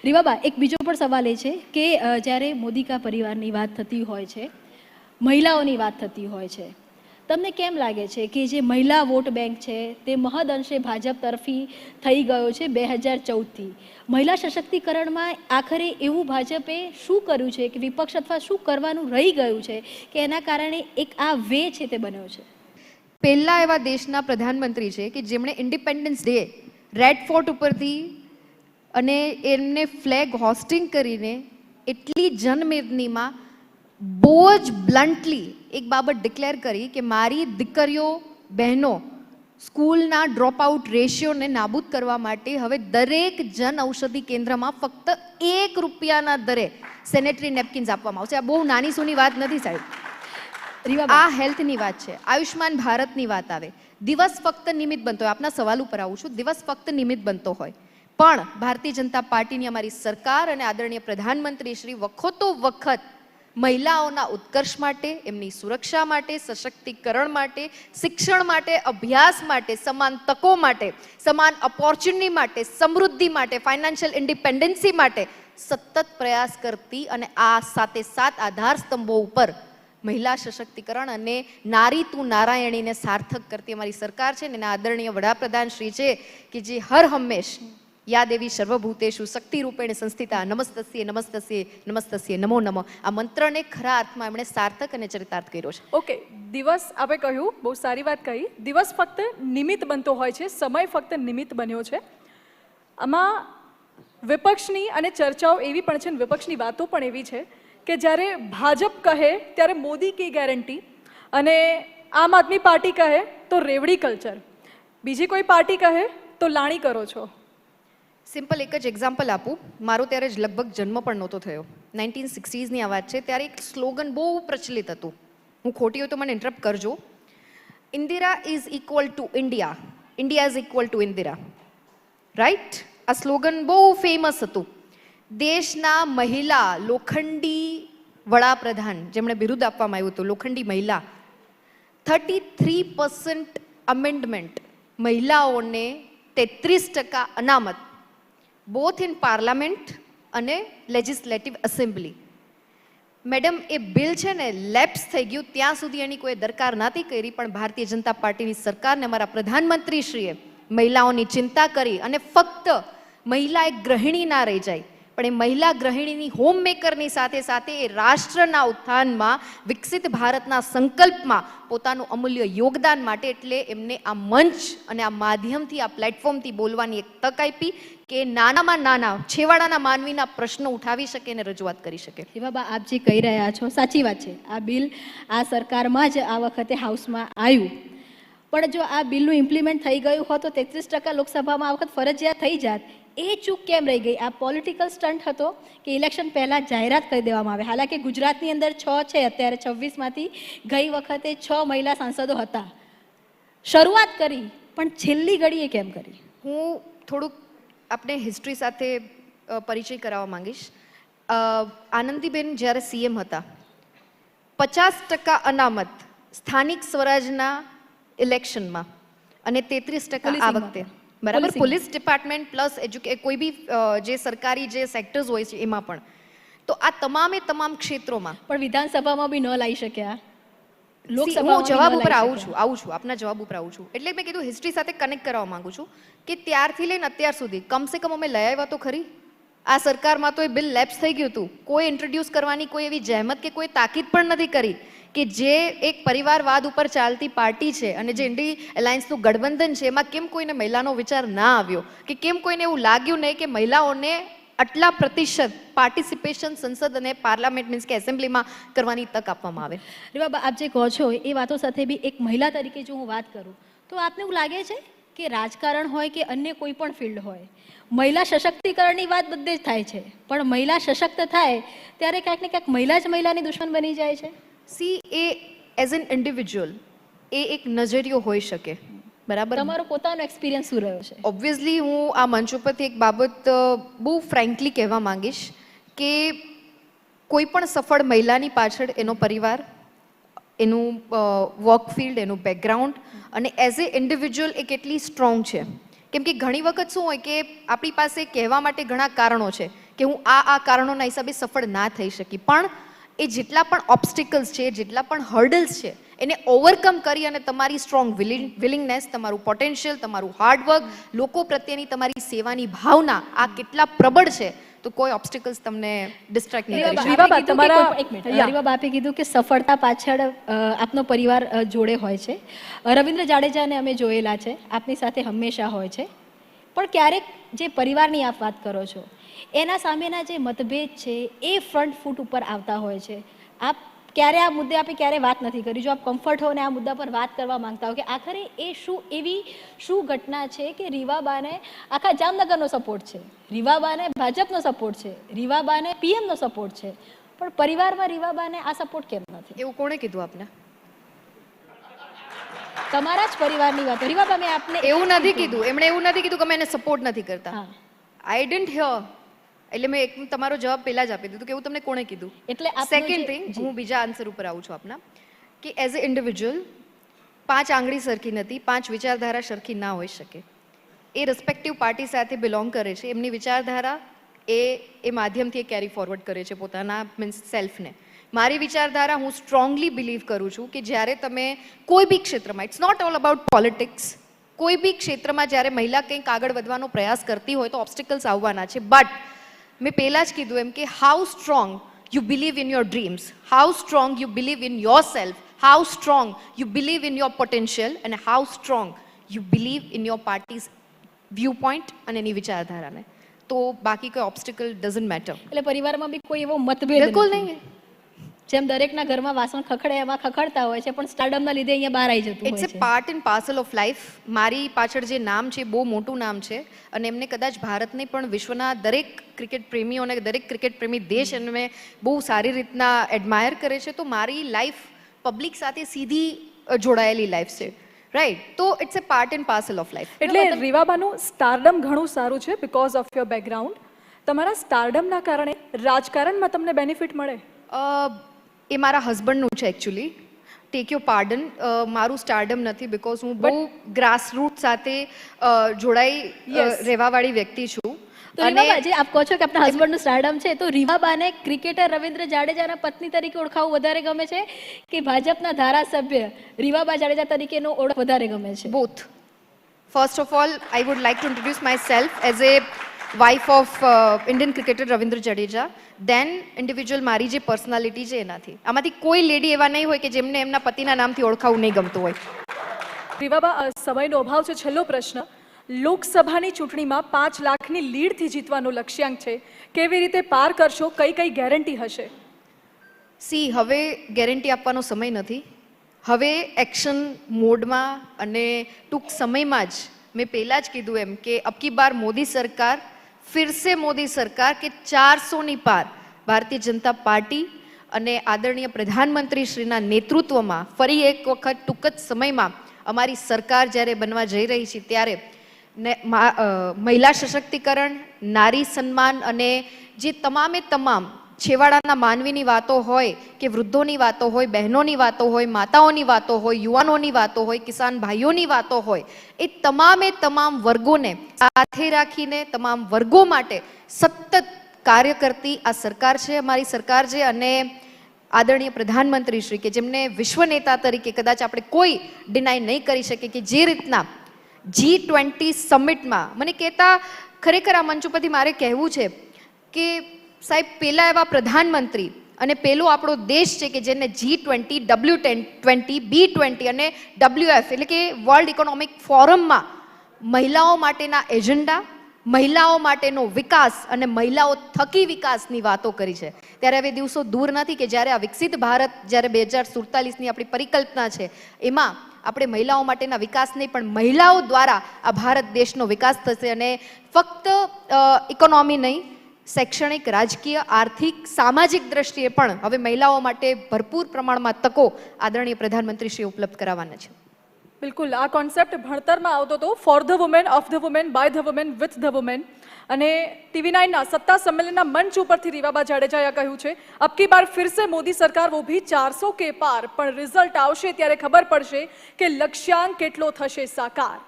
રીવાબા, એક બીજો પણ સવાલ એ છે કે જ્યારે મોદી કા પરિવારની વાત થતી હોય છે, મહિલાઓની વાત થતી હોય છે, તમને કેમ લાગે છે કે જે મહિલા વોટ બેંક છે તે મહદઅંશે ભાજપ તરફી થઈ ગયો છે 2014થી? મહિલા સશક્તિકરણમાં આખરે એવું ભાજપે શું કર્યું છે કે વિપક્ષ અથવા શું કરવાનું રહી ગયું છે કે એના કારણે એક આ વે છે તે બન્યો છે? પહેલા એવા દેશના પ્રધાનમંત્રી છે કે જેમણે ઇન્ડિપેન્ડન્સ ડે રેડ ફોર્ટ ઉપરથી અને એમને ફ્લેગ હોસ્ટિંગ કરીને એટલી જનમેદનીમાં બહુ જ બ્લન્ટલી એક બાબત ડિક્લેર કરી કે મારી દીકરીઓ બહેનો સ્કૂલના ડ્રોપ આઉટ રેશિયોને નાબૂદ કરવા માટે હવે દરેક જન ઔષધિ કેન્દ્રમાં ફક્ત ₹1 દરે સેનેટરી નેપકિન્સ આપવામાં આવશે. આ બહુ નાની સૂની વાત નથી સાહેબ. આ હેલ્થની વાત છે. આયુષ્માન ભારતની વાત આવે, દિવસ ફક્ત નિમિત્ત બનતો હોય. આપના સવાલ ઉપર આવું છું. દિવસ ફક્ત નિમિત્ત બનતો હોય, પણ ભારતીય જનતા પાર્ટીની અમારી સરકાર અને આદરણીય પ્રધાનમંત્રી શ્રી વખતો વખત મહિલાઓના ઉત્કર્ષ માટે, એમની સુરક્ષા માટે, સશક્તિકરણ માટે, શિક્ષણ માટે, અભ્યાસ માટે, સમાન તકો માટે, સમાન ઓપોર્ચ્યુનિટી માટે, સમૃદ્ધિ માટે, ફાઇનાન્શિયલ ઇન્ડિપેન્ડન્સી માટે સતત પ્રયાસ કરતી અને આ સાથે સાત આધાર સ્તંભો ઉપર મહિલા સશક્તિકરણ અને નારી તું નારાયણીને સાર્થક કરતી અમારી સરકાર છે ને એના આદરણીય વડાપ્રધાન શ્રી છે કે જે હર હંમેશ યા દેવી સર્વભૂતેષુ શક્તિ રૂપેણ સંસ્થિતા નમસ્તસ્યે નમસ્તસ્યે નમસ્તસ્યે નમો નમઃ આ મંત્રને ખરા અર્થમાં એમણે સાર્થક અને ચરિતાર્થ કર્યો છે. ઓકે, દિવસ આપણે કહ્યું, બહુ સારી વાત કહી. દિવસ ફક્ત નિમિત્ત બનતો હોય છે, સમય ફક્ત નિમિત્ત બન્યો છે. આમાં વિપક્ષની અને ચર્ચાઓ એવી પણ છે ને વિપક્ષની વાતો પણ એવી છે કે જ્યારે ભાજપ કહે ત્યારે મોદી કી ગેરંટી અને આમ આદમી પાર્ટી કહે તો રેવડી કલ્ચર, બીજી કોઈ પાર્ટી કહે તો લાણી કરો છો. સિમ્પલ એક જ એક્ઝામ્પલ આપું. મારો ત્યારે જ લગભગ જન્મ પણ નહોતો થયો. 1960ની આ વાત છે. ત્યારે એક સ્લોગન બહુ પ્રચલિત હતું. હું ખોટી હોય તો મને ઇન્ટરપ્ટ કરજો. Indira is equal to India, India is equal to Indira. Right? આ સ્લોગન બહુ ફેમસ હતું. દેશના મહિલા લોખંડી વડાપ્રધાન જેમણે બિરુદ આપવામાં આવ્યું હતું, લોખંડી મહિલા, 33% અમેન્ડમેન્ટ, મહિલાઓને 33% અનામત, બોથ ઇન પાર્લામેન્ટ અને લેજિસ્લેટિવ એસેમ્બલી. મેડમ, એ બિલ છે ને લેપ્સ થઈ ગયું ત્યાં સુધી એની કોઈ દરકાર નથી કરી, પણ ભારતીય જનતા પાર્ટીની સરકારને અમારા પ્રધાનમંત્રીશ્રીએ મહિલાઓની ચિંતા કરી અને ફક્ત મહિલા એક ગૃહિણી ના રહી જાય, પણ એ મહિલા ગૃહિણીની હોમ મેકરની સાથે સાથે એ રાષ્ટ્રના ઉત્થાનમાં, વિકસિત ભારતના સંકલ્પમાં પોતાનું અમૂલ્ય યોગદાન માટે એટલે એમને આ મંચ અને આ માધ્યમથી, આ પ્લેટફોર્મથી બોલવાની એક તક આપી કે નાનામાં નાના છેવાડાના માનવીના પ્રશ્નો ઉઠાવી શકે અને રજૂઆત કરી શકે. રીવાબા, આપ જે કહી રહ્યા છો સાચી વાત છે. આ બિલ આ સરકારમાં જ આ વખતે હાઉસમાં આવ્યું, પણ જો આ બિલનું ઇમ્પ્લિમેન્ટ થઈ ગયું હોત તો 33% લોકસભામાં આ વખત ફરજિયાત થઈ જાત. એ ચૂક કેમ રહી ગઈ? આ પોલિટિકલ સ્ટન્ટ હતો કે ઇલેક્શન પહેલાં જાહેરાત કરી દેવામાં આવે? હાલાકી ગુજરાતની અંદર 6 છે, અત્યારે 26માંથી ગઈ વખતે 6 મહિલા સાંસદો હતા. શરૂઆત કરી પણ છેલ્લી ઘડીએ કેમ કરી? હું થોડુંક આપણે હિસ્ટ્રી સાથે પરિચય કરાવવા માંગીશ. આનંદીબેન જ્યારે સીએમ હતા, 50% અનામત સ્થાનિક સ્વરાજના ઇલેક્શનમાં અને 33% આ વખતે, બરાબર, પોલીસ ડિપાર્ટમેન્ટ પ્લસ કોઈ બી જે સરકારી જે સેક્ટર્સ હોય છે એમાં પણ. તો આ તમામે તમામ ક્ષેત્રોમાં પણ વિધાનસભામાં બી ન લાવી શક્યા. હું જવાબ ઉપર આવું છું આપના જવાબ ઉપર આવું છું. એટલે મેં કીધું હિસ્ટ્રી સાથે કનેક્ટ કરવા માંગુ છું કે ત્યારથી લઈને અત્યાર સુધી કમસે કમ અમે લઈ આવ્યા તો ખરી. આ સરકારમાં તો એ બિલ લેપ્સ થઈ ગયું હતું. કોઈ ઇન્ટ્રોડ્યુસ કરવાની કોઈ એવી જહેમત કે કોઈ તાકીદ પણ નથી કરી કે જે એક પરિવારવાદ ઉપર ચાલતી પાર્ટી છે અને જે ઇન્ડી એલાયન્સનું ગઠબંધન છે એમાં કેમ કોઈને મહિલાનો વિચાર ના આવ્યો, કે કેમ કોઈને એવું લાગ્યું નહીં કે મહિલાઓને આટલા પ્રતિશત પાર્ટિસિપેશન સંસદ અને પાર્લામેન્ટ મીન્સ કે એસેમ્બલીમાં કરવાની તક આપવામાં આવે. રીવાબા, આપ જે કહો છો એ વાતો સાથે બી એક મહિલા તરીકે જો હું વાત કરું તો આપને એવું લાગે છે કે રાજકારણ હોય કે અન્ય કોઈ પણ ફિલ્ડ હોય, મહિલા સશક્તિકરણની વાત બધે જ થાય છે, પણ મહિલા સશક્ત થાય ત્યારે ક્યાંક ને ક્યાંક મહિલા જ મહિલાની દુશ્મન બની જાય છે. સી એ એઝ એન ઇન્ડિવિજ્યુઅલ એ એક નજરિયો હોઈ શકે, બરાબર? તમારો પોતાનો એક્સપિરિયન્સ શું રહ્યો છે? ઓબ્વિયસલી હું આ મંચ ઉપરથી એક બાબત બહુ ફ્રેન્કલી કહેવા માંગીશ કે કોઈ પણ સફળ મહિલાની પાછળ એનો પરિવાર, એનું વર્ક ફિલ્ડ, એનું બેકગ્રાઉન્ડ અને એઝ એ ઇન્ડિવિજ્યુઅલ એ કેટલી સ્ટ્રોંગ છે. કેમ કે ઘણી વખત શું હોય કે આપણી પાસે કહેવા માટે ઘણા કારણો છે કે હું આ કારણોના હિસાબે સફળ ના થઈ શકી, પણ એ જેટલા પણ ઓબ્સ્ટિકલ્સ છે, જેટલા પણ હર્ડલ્સ છે, એને ઓવરકમ કરી અને તમારી સ્ટ્રોંગ વિલિંગનેસ, તમારું પોટેન્શિયલ, તમારું હાર્ડવર્ક, લોકો પ્રત્યેની તમારી સેવાની ભાવના આ કેટલા પ્રબળ છે, તો કોઈ ઓબ્સ્ટિકલ્સ તમને ડિસ્ટ્રેક્ટ નહીં કરી શકે. રીવાબા, આપે કીધું કે તમારા- એક મિનિટ, યા. રીવાબા આપે કીધું કે સફળતા પાછળ આપનો પરિવાર જોડે હોય છે. રવિન્દ્ર જાડેજાને અમે જોયેલા છે, આપની સાથે હંમેશા હોય છે, પણ ક્યારેક જે પરિવારની આપ વાત કરો છો એના સામેના જે મતભેદ છે એ ફ્રન્ટ ફૂટ ઉપર આવતા હોય છે. આપ ક્યારે આ મુદ્દે આપે ક્યારે વાત નથી કરી. જો આપ કમ્ફર્ટ હો ને આ મુદ્દા પર વાત કરવા માંગતા હો કે આખરે એ શું ઘટના છે કે રીવાબાને આખા જામનગરનો સપોર્ટ છે, રીવાબાને ભાજપનો સપોર્ટ છે, રીવાબાને પીએમનો સપોર્ટ છે, પણ પરિવારમાં રીવાબાને આ સપોર્ટ કેમ નથી? એવું કોણે કીધું આપને? તમારા જ પરિવારની વાત. રીવાબા, મેં આપને એવું નથી કીધું, એમણે એવું નથી કીધું કે અમે એને સપોર્ટ નથી કરતા. હા. આઈ ડિડન્ટ હિયર. એટલે મેં તમારો જવાબ પહેલા જ આપી દીધું કે એવું તમને કોણે કીધું. એટલે આપનું સેકન્ડ જે- થિંગ, જી. હું બીજા આન્સર ઉપર આવું છું આપના, કે એઝ અ ઇન્ડિવિજ્યુઅલ 5 આંગળી સરખી નથી, 5 વિચારધારા સરખી ના હોઈ શકે. એ રિસ્પેક્ટિવ પાર્ટી સાથે બિલોંગ કરે છે, એમની વિચારધારા એ માધ્યમથી એ કેરી ફોરવર્ડ કરે છે પોતાના મીન્સ સેલ્ફને. મારી વિચારધારા હું સ્ટ્રોંગલી બિલીવ કરું છું કે જ્યારે તમે કોઈ બી ક્ષેત્રમાં, it's not all about politics, કોઈ બી ક્ષેત્રમાં જ્યારે મહિલા કંઈક આગળ વધવાનો પ્રયાસ કરતી હોય તો ઓબ્સ્ટિકલ્સ આવવાના છે, બટ મેં પહેલાં જ કીધું એમ કે how strong you believe in your dreams, how strong you believe in yourself, how strong you believe in your potential, અને how strong you believe in your party's view point અને એની વિચારધારાને, તો બાકી કોઈ ઓબ્સ્ટિકલ ડઝન્ટ મેટર. એટલે પરિવારમાં બી કોઈ એવો મતભેદ બિલકુલ નથી. નહીં. જેમ દરેકના ઘરમાં વાસણ ખખડે એમાં ખખડતા હોય છે, પણ સ્ટારડમના લીધે અહીંયા બહાર આવી જતું ઇટ્સ હોય એ છે. Part and parcel of life. મારી પાછળ જે નામ છે બહુ મોટું નામ છે, અને એમને કદાચ ભારતને પણ વિશ્વના દરેક ક્રિકેટ પ્રેમીઓ અને દરેક ક્રિકેટ પ્રેમી દેશ એમને બહુ સારી રીતના એડમાયર કરે છે. તો મારી લાઈફ પબ્લિક સાથે સીધી જોડાયેલી લાઈફ છે, રાઈટ? તો it's a part and parcel of life. એટલે રીવાબાનું સ્ટારડમ ઘણું સારું છે બિકોઝ ઓફ યોર બેકગ્રાઉન્ડ. તમારા સ્ટારડમના કારણે રાજકારણમાં તમને બેનિફિટ મળે? એ મારા હસબન્ડનું છે એકચ્યુઅલી. ટેક યોર પાર્ડન, મારું સ્ટારડમ નથી, બિકોઝ હું બહુ ગ્રાસરૂટ સાથે જોડાઈ Yes. રહેવાવાળી વ્યક્તિ છું. તો રીવાબા, જે આપ કહો છો કે આપના હસબન્ડનું સ્ટારડમ છે, તો રીવાબાને ક્રિકેટર રવિન્દ્ર જાડેજાના પત્ની તરીકે ઓળખાવું વધારે ગમે છે કે ભાજપના ધારાસભ્ય રીવાબા જાડેજા તરીકેનો ઓળખ વધારે ગમે છે? both. First of all, I would like to introduce myself as a wife of Indian cricketer Ravindra Jadeja. Then individual મારી જે પર્સનાલિટી છે એનાથી. આમાંથી કોઈ લેડી એવા નહીં હોય કે જેમને એમના પતિના નામથી ઓળખાવું નહીં ગમતું હોય. રીવાબા, સમયનો અભાવ છે, છેલ્લો પ્રશ્ન. લોકસભાની ચૂંટણીમાં 5 લાખની લીડથી જીતવાનો લક્ષ્યાંક છે, કેવી રીતે પાર કરશો? કઈ કઈ ગેરંટી હશે? સી, હવે ગેરંટી આપવાનો સમય નથી. હવે એક્શન મોડમાં અને ટૂંક સમયમાં જ મેં પહેલાં જ કીધું એમ કે અબકી બાર મોદી સરકાર, ફિર સે મોદી સરકાર, કે 400ની પાર ભારતીય જનતા પાર્ટી અને આદરણીય પ્રધાનમંત્રી શ્રીના નેતૃત્વમાં ફરી એક વખત ટૂંક જ સમયમાં અમારી સરકાર જ્યારે બનવા જઈ રહી છે, ત્યારે મહિલા સશક્તિકરણ, નારી સન્માન અને જે તમામે તમામ છેવાડાના માનવીની વાતો હોય કે વૃદ્ધોની વાતો હોય, બહેનોની વાતો હોય, માતાઓની વાતો હોય, યુવાનોની વાતો હોય, કિસાન ભાઈઓની વાતો હોય, એ તમામે તમામ વર્ગોને સાથે રાખીને તમામ વર્ગો માટે સતત કાર્ય કરતી આ સરકાર છે, અમારી સરકાર છે. અને આદરણીય પ્રધાનમંત્રી શ્રી, કે જેમને વિશ્વ નેતા તરીકે કદાચ આપણે કોઈ ડિનાય નહીં કરી શકે, કે જે રીતના G20 સમિટમાં મને કહેતા ખરેખર આ મંચ ઉપરથી મારે કહેવું છે કે સાહેબ, પેલા એવા પ્રધાનમંત્રી અને પેલો આપણો દેશ છે કે જેને G20, W20, B20 અને WF એટલે કે વર્લ્ડ ઇકોનોમિક ફોરમમાં મહિલાઓ માટેના એજન્ડા, મહિલાઓ માટેનો વિકાસ અને મહિલાઓ થકી વિકાસની વાતો કરી છે. ત્યારે હવે દિવસો દૂર નથી કે જ્યારે આ વિકસિત ભારત, જ્યારે 2047ની આપણી પરિકલ્પના છે, એમાં આપણે મહિલાઓ માટેના વિકાસ નહીં પણ મહિલાઓ દ્વારા આ ભારત દેશનો વિકાસ થશે. અને ફક્ત ઇકોનોમી નહીં, શૈક્ષણિક, રાજકીય, આર્થિક, સામાજિક દ્રષ્ટિએ પણ હવે મહિલાઓ માટે ભરપૂર પ્રમાણમાં તકો આદરણીય પ્રધાનમંત્રીશ્રી ઉપલબ્ધ કરાવવાના છે. બિલકુલ, આ કોન્સેપ્ટ ભણતરમાં આવતો હતો, for the women, of the women, by the women, with the women. અને TV9ના સત્તા સંમેલનના મંચ ઉપરથી રીવાબા જાડેજાએ કહ્યું છે, અબકી બાર ફિર સે મોદી સરકાર, વો ભી 400 કે પાર. પણ રિઝલ્ટ આવશે ત્યારે ખબર પડશે કે લક્ષ્યાંક કેટલો થશે સાકાર.